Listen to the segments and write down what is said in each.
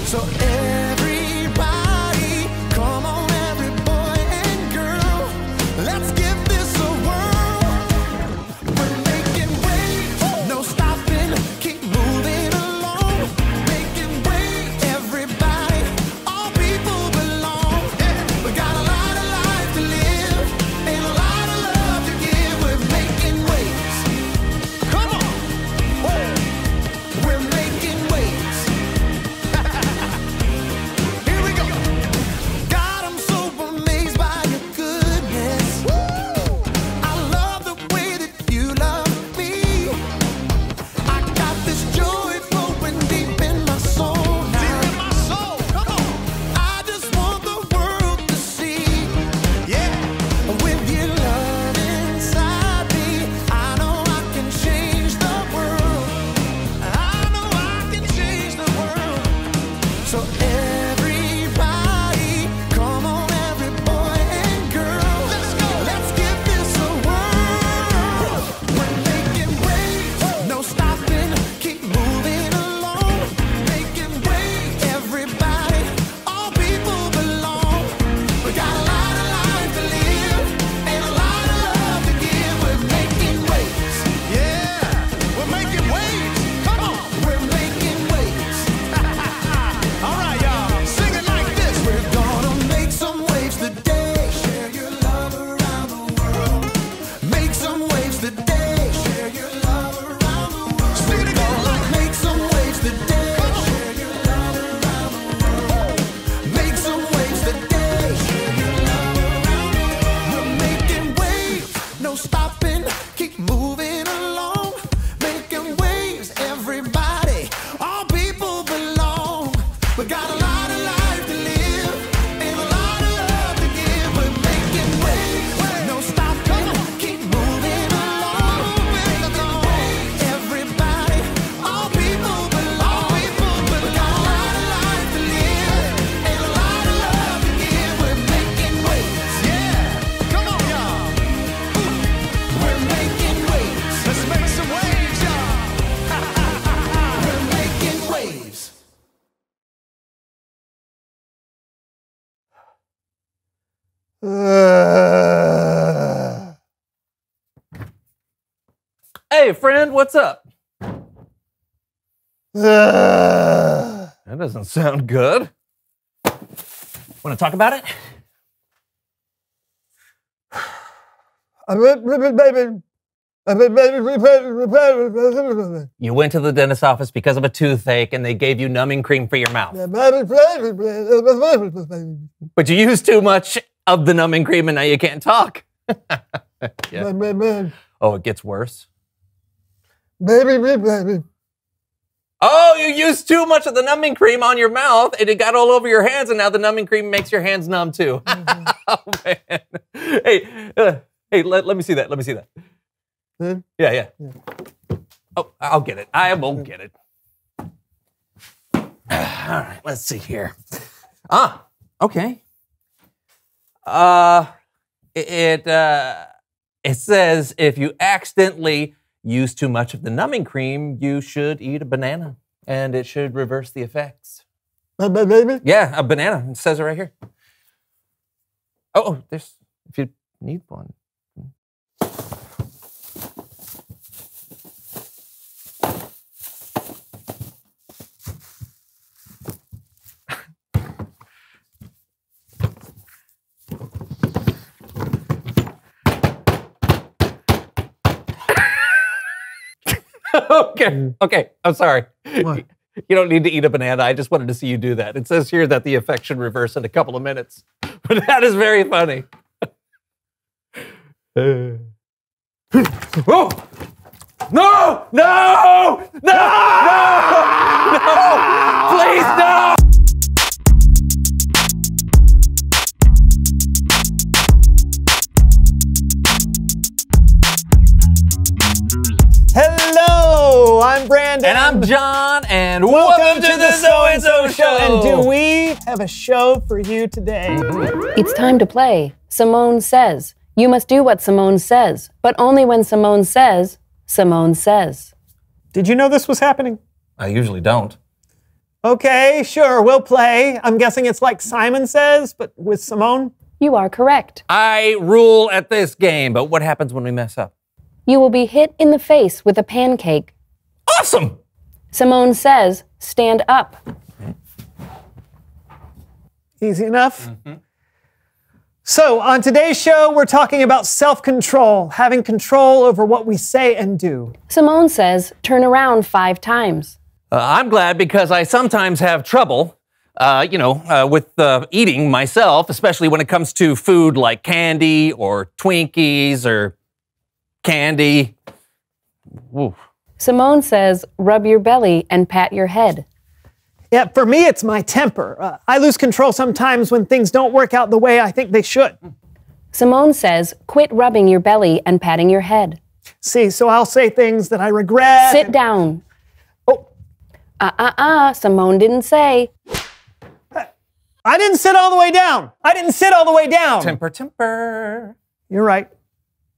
So everybody, come on, every boy and girl, let's give this a whirl. We're making waves, no stopping, keep moving along. Making waves, everybody, all people belong. We got a lot of life to live and a lot of love to give. We're making waves. Come on. We're making waves. Here we go. God, I'm so amazed by your goodness. I love the way that you love me. I got this joy flowing deep in my soul now. Deep in my soul. Come on. I just want the world to see. Yeah. With your love inside me, I know I can change the world. I know I can change the world. So everybody, come on, every boy and girl, let's go. Let's give this a whirl. We're making waves, no stopping, keep moving along. Making waves, everybody, all people belong. We got a lot of life to live and a lot of love to give. We're making waves. Yeah, we're making waves. Come on, we're making waves. All right, y'all, sing it like this. We're gonna make some waves today. Share your love around the world. Make some waves today. Share your love around the world. Sing it again. Make some waves today. Share your love around the world. Make some waves today. Share your love around the world. We're making waves, no stopping, keep moving along. Making waves, everybody, all people belong. We got a lot of life to live and a lot of love to give. We're making waves, no stopping, keep moving along. Making waves, everybody, all people belong. We got a lot of life to live and a lot of love to give. We're making waves, yeah. Come on, y'all. We're making waves. Let's make some waves, y'all. We're making waves. Hey, friend, what's up? That doesn't sound good. Want to talk about it? You went to the dentist's office because of a toothache and they gave you numbing cream for your mouth. But you used too much of the numbing cream and now you can't talk. Yeah. Oh, it gets worse? Oh, you used too much of the numbing cream on your mouth and it got all over your hands and now the numbing cream makes your hands numb too. Oh, man. Hey, let me see that. Let me see that. Yeah. Oh, I'll get it. I will get it. All right, let's see here. Okay. It says if you accidentally use too much of the numbing cream, you should eat a banana, and it should reverse the effects. Yeah, a banana. It says it right here. Oh, there's if you need one. Okay. I'm sorry. What? You don't need to eat a banana. I just wanted to see you do that. It says here that the effect should reverse in a couple of minutes. But that is very funny. Oh! No! Please, no! Hello, I'm Brandon. And I'm John, and welcome to the So-and-So Show. And do we have a show for you today? It's time to play. Simone Says. You must do what Simone says, but only when Simone says, Simone says. Did you know this was happening? I usually don't. Okay, sure, we'll play. I'm guessing it's like Simon Says, but with Simone. You are correct. I rule at this game, but what happens when we mess up? You will be hit in the face with a pancake. Awesome! Simone Says, stand up. Easy enough. So, on today's show, we're talking about self-control, having control over what we say and do. Simone Says, turn around 5 times. I'm glad because I sometimes have trouble, with eating myself, especially when it comes to food like candy or Twinkies or candy. Ooh. Simone Says, rub your belly and pat your head. Yeah, for me, it's my temper. I lose control sometimes when things don't work out the way I think they should. Simone Says, quit rubbing your belly and patting your head. See, so I'll say things that I regret. Sit down. Oh, Simone didn't say. I didn't sit all the way down. I didn't sit all the way down. Temper. You're right.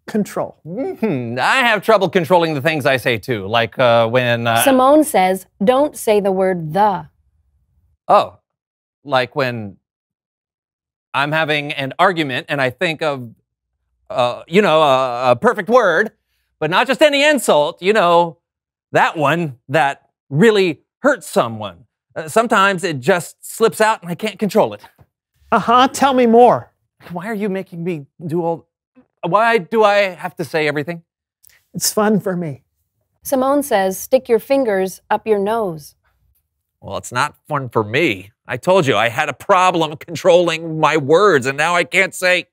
Control. I have trouble controlling the things I say too, like when... Simone Says, don't say the word the. Oh, like when I'm having an argument and I think of, a perfect word, but not just any insult, that one that really hurts someone. Sometimes it just slips out and I can't control it. Tell me more. Why are you making me do all... Why do I have to say everything? It's fun for me. Simone Says, stick your fingers up your nose. Well, it's not fun for me. I told you I had a problem controlling my words, and now I can't say,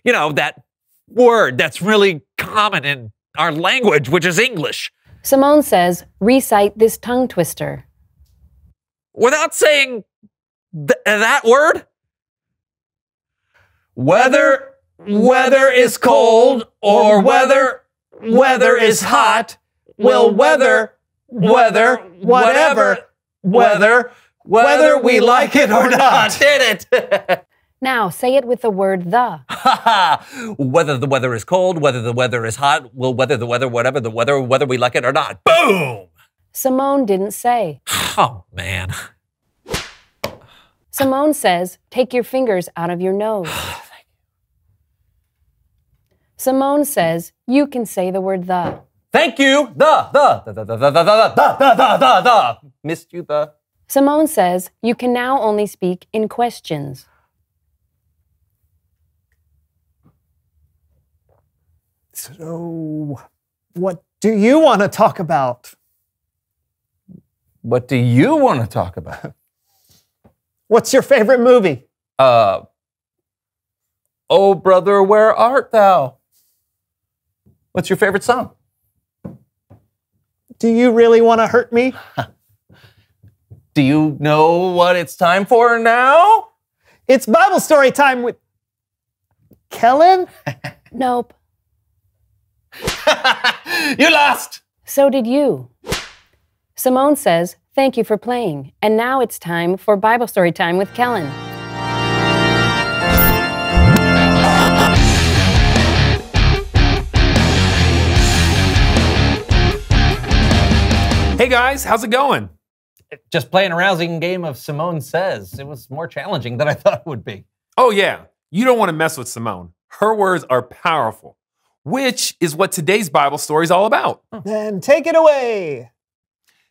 that word that's really common in our language, which is English. Simone Says, recite this tongue twister. Without saying that word? Whether is cold or whether is hot, will whether we like it or not. Did it? Now, say it with the word the. Whether the weather is cold, whether the weather is hot, will whether we like it or not. Boom! Simone didn't say. Oh, man. Simone Says, take your fingers out of your nose. Simone Says, you can say the word the. Thank you. The. Missed you, the. Simone Says, you can now only speak in questions. So, what do you want to talk about? What do you want to talk about? What's your favorite movie? Oh, brother, where art thou? What's your favorite song? Do you really want to hurt me? Do you know what it's time for now? It's Bible story time with Kellen? Nope. You lost. So did you. Simone Says, thank you for playing. And now it's time for Bible story time with Kellen. Hey guys, how's it going? Just playing a rousing game of Simone Says. It was more challenging than I thought it would be. Oh yeah, you don't want to mess with Simone. Her words are powerful, which is what today's Bible story is all about. Then take it away.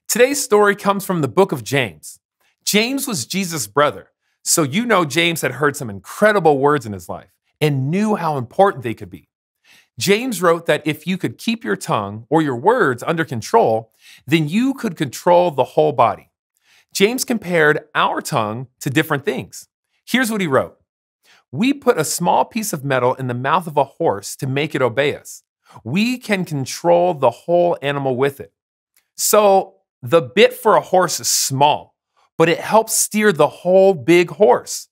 Today's story comes from the book of James. James was Jesus' brother, so you know James had heard some incredible words in his life and knew how important they could be. James wrote that if you could keep your tongue or your words under control, then you could control the whole body. James compared our tongue to different things. Here's what he wrote. We put a small piece of metal in the mouth of a horse to make it obey us. We can control the whole animal with it. So the bit for a horse is small, but it helps steer the whole big horse.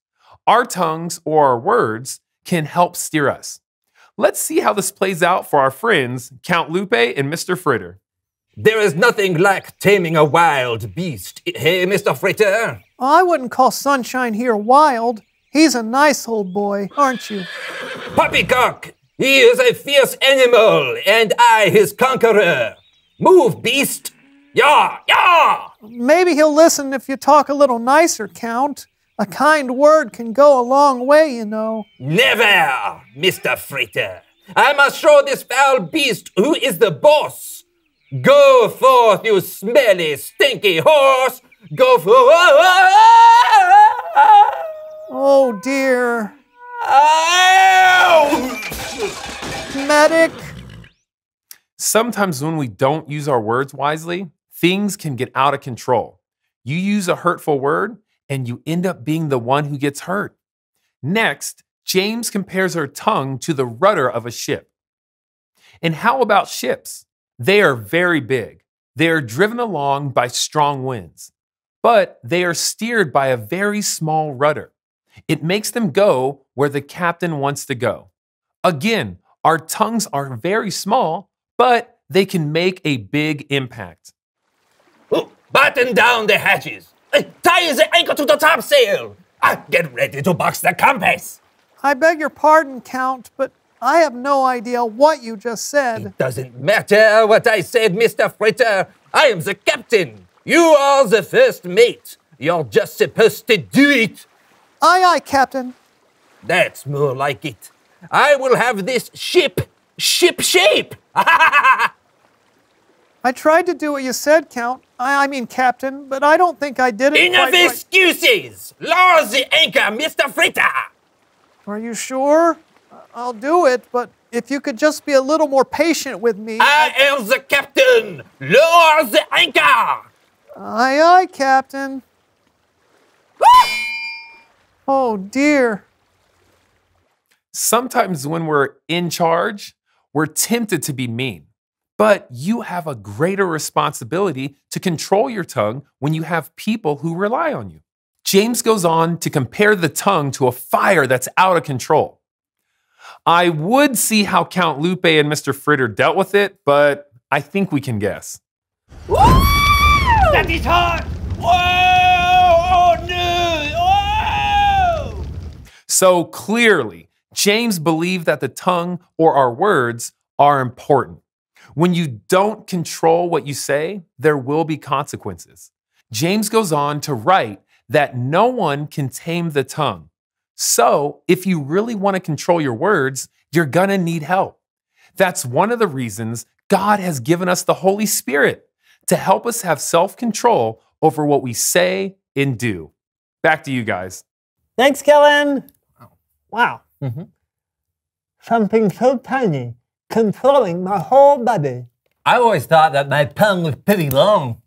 Our tongues or our words can help steer us. Let's see how this plays out for our friends, Count Lupe and Mr. Fritter. There is nothing like taming a wild beast. Hey, Mr. Fritter. I wouldn't call Sunshine here wild. He's a nice old boy, aren't you? Poppycock, he is a fierce animal, and I his conqueror. Move, beast. Yah, yah. Maybe he'll listen if you talk a little nicer, Count. A kind word can go a long way, you know. Never, Mr. Fritter. I must show this foul beast who is the boss. Go forth, you smelly, stinky horse. Go forth. Oh, dear. Ow! Medic. Sometimes when we don't use our words wisely, things can get out of control. You use a hurtful word, and you end up being the one who gets hurt. Next, James compares our tongue to the rudder of a ship. And how about ships? They are very big. They are driven along by strong winds, but they are steered by a very small rudder. It makes them go where the captain wants to go. Again, our tongues are very small, but they can make a big impact. Oh, batten down the hatches. Tie the anchor to the topsail. Get ready to box the compass. I beg your pardon, Count, but I have no idea what you just said. It doesn't matter what I said, Mr. Fritter. I am the captain. You are the first mate. You're just supposed to do it. Aye, aye, Captain. That's more like it. I will have this ship shape. I tried to do what you said, Count. I mean, Captain, but I don't think I did it Enough quite right. excuses. Lower the anchor, Mr. Fritter. Are you sure? I'll do it, but if you could just be a little more patient with me. I am the captain. Lower the anchor. Aye, aye, Captain. Oh, dear. Sometimes when we're in charge, we're tempted to be mean. But you have a greater responsibility to control your tongue when you have people who rely on you. James goes on to compare the tongue to a fire that's out of control. I would see how Count Lupe and Mr. Fritter dealt with it, but I think we can guess. Woo! That is hot. Whoa! Oh no! Whoa! So clearly, James believed that the tongue or our words are important. When you don't control what you say, there will be consequences. James goes on to write that no one can tame the tongue. So if you really want to control your words, you're gonna need help. That's one of the reasons God has given us the Holy Spirit to help us have self-control over what we say and do. Back to you guys. Thanks, Kellen. Wow. Mm-hmm. Something so tiny controlling my whole body. I always thought that my tongue was pretty long.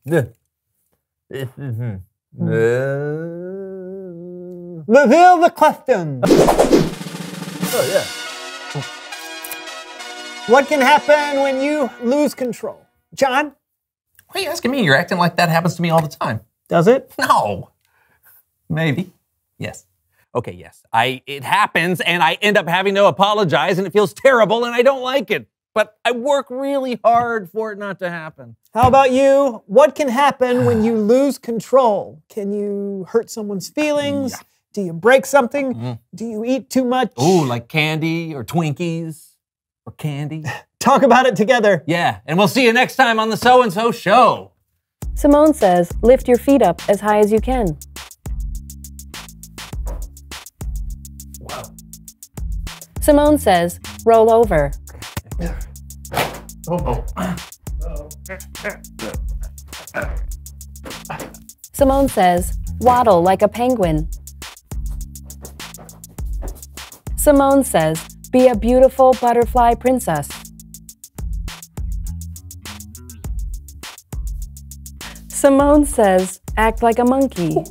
Reveal the question. Oh, yeah. What can happen when you lose control? John? Why are you asking me? You're acting like that happens to me all the time. Does it? No. Maybe. Yes. Okay, yes. It happens and I end up having to apologize and it feels terrible and I don't like it. But I work really hard for it not to happen. How about you? What can happen when you lose control? Can you hurt someone's feelings? Yeah. Do you break something? Do you eat too much? Ooh, like candy or Twinkies or candy. Talk about it together. Yeah, and we'll see you next time on the So-and-So Show. Simone says, lift your feet up as high as you can. Wow. Simone says, roll over. Oh. Simone says, waddle like a penguin. Simone says, be a beautiful butterfly princess. Simone says, act like a monkey.